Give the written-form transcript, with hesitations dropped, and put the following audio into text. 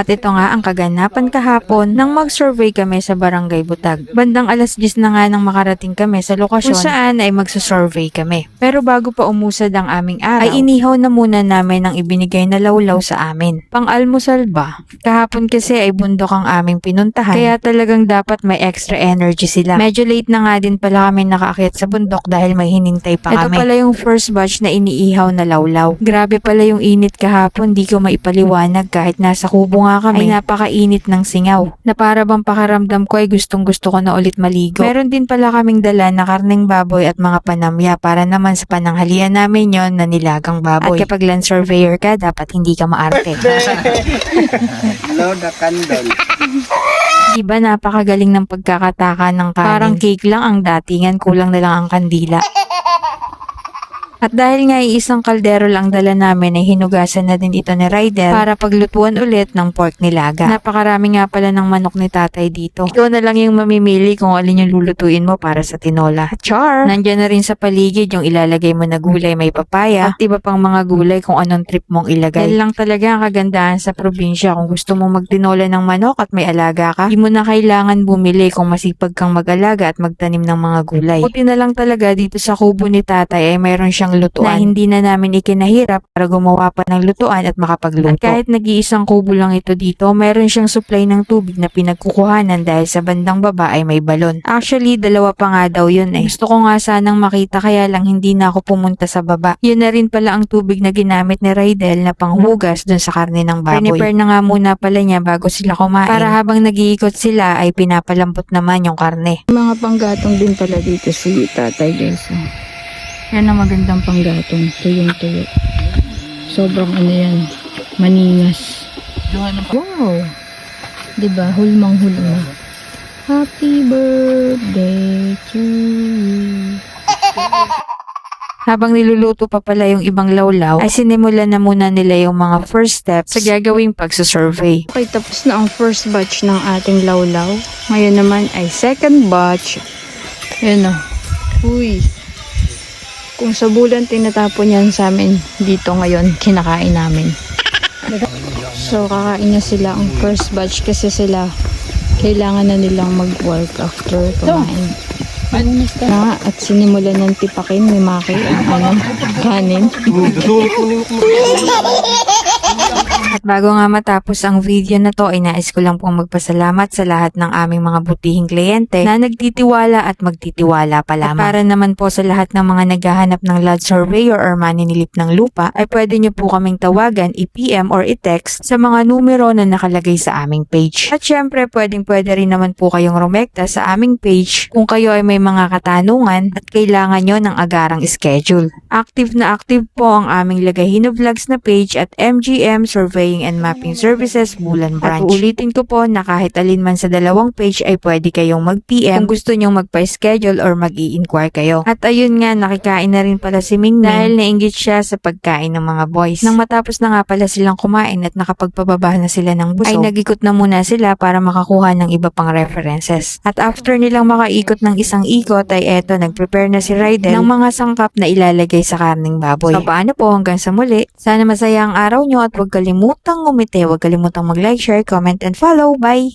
At ito nga ang kaganapan kahapon nang mag-survey kami sa Barangay Butag. Bandang alas 10 na nga nang makarating kami sa lokasyon kung saan ay magsusurvey kami. Pero bago pa umusad ang aming araw, ay inihaw na muna namin ang ibinigay na lawlaw sa amin. Pang-almusal ba? Kahapon kasi ay bundok ang aming pinuntahan, kaya talagang dapat may extra energy sila. Medyo late na nga din pala kami nakaakyat sa bundok dahil may hinintay pa kami. Ito pala yung first batch na iniihaw na lawlaw. Grabe pala yung init kahapon, di ko maipaliwanag kahit nasa kubo nga kami, ay napakainit ng singaw, na para bang pakaramdam ko ay gustong gusto ko na ulit maligo. Meron din pala kaming dala na karneng baboy at mga panamya para naman sa pananghalian namin yon na nilagang baboy. At kapag land surveyor ka, dapat hindi ka maarte. Load the candle. Diba napakagaling ng pagkakataka ng kanin? Parang cake lang ang datingan, kulang na lang ang kandila. At dahil nga isang kaldero lang dala namin ay hinugasan na din ito ni Ryder para paglutuan ulit ng pork nilaga. Napakarami nga pala ng manok ni tatay dito. Ikaw na lang yung mamimili kung alin yung lulutuin mo para sa tinola. Char! Nandiyan na rin sa paligid yung ilalagay mo na gulay, may papaya at iba pang mga gulay kung anong trip mong ilagay. Yan lang talaga ang kagandahan sa probinsya. Kung gusto mong magtinola ng manok at may alaga ka, di mo na kailangan bumili kung masipag kang mag-alaga at magtanim ng mga gulay. Buti na lang talaga dito sa kubo ni tatay ay mayroon siyang lutuan na hindi na namin ikinahirap para gumawa pa ng lutuan at makapagluto. At kahit nag-iisang kubo lang ito dito, meron siyang supply ng tubig na pinagkukuhanan dahil sa bandang baba ay may balon. Actually, dalawa pa nga daw yun eh. Gusto ko nga sanang makita kaya lang hindi na ako pumunta sa baba. Yun na rin pala ang tubig na ginamit ni Rydel na panghugas dun sa karne ng baboy. Prepare na nga muna pala niya bago sila kumain para habang nag-iikot sila ay pinapalambot naman yung karne. Mga panggatong din pala dito si tatay guys. Yan ang magandang panggatong. Tuyong-tuyo. Sobrang ano yan. Maningas. Wow! Diba? Hulmang-hulma. Happy birthday to you. Habang niluluto pa pala yung ibang lawlaw, ay sinimulan na muna nila yung mga first steps sa gagawing pagsusurvey. Okay, tapos na ang first batch ng ating lawlaw. Ngayon naman ay second batch. Yan o. Uy. Kung sa bulan tinatapon yan sa amin dito ngayon, kinakain namin. So, kakain na sila ang first batch kasi sila kailangan na nilang mag-work after kumain. At sinimulan ng tipakin ni Maki ang kanin. At bago nga matapos ang video na to ay nais ko lang pong magpasalamat sa lahat ng aming mga butihing kliyente na nagtitiwala at magtitiwala pa lamang. At para naman po sa lahat ng mga naghahanap ng land surveyor or maninilip ng lupa ay pwede nyo po kaming tawagan, i-PM or i-text sa mga numero na nakalagay sa aming page. At syempre pwede rin naman po kayong rumekta sa aming page kung kayo ay may mga katanungan at kailangan nyo ng agarang schedule. Active na active po ang aming Lagahino Vlogs na page at MGM Surveying and Mapping Services Bulan Branch. At uulitin ko po na kahit alin man sa dalawang page ay pwede kayong mag-PM kung gusto nyong magpa-schedule or mag-i-inquire kayo. At ayun nga, nakikain na rin pala si Ming dahil nainggit siya sa pagkain ng mga boys. Nang matapos na nga pala silang kumain at nakapagpababa na sila ng busog, ay nag-ikot na muna sila para makakuha ng iba pang references. At after nilang makaikot ng isang ikot ay eto, nag-prepare na si Rydel ng mga sangkap na ilalagay sa karning baboy. So paano po, hanggang sa muli. Sana masaya ang araw nyo at huwag kalimutang umiti, huwag kalimutang mag-like, share, comment, and follow. Bye!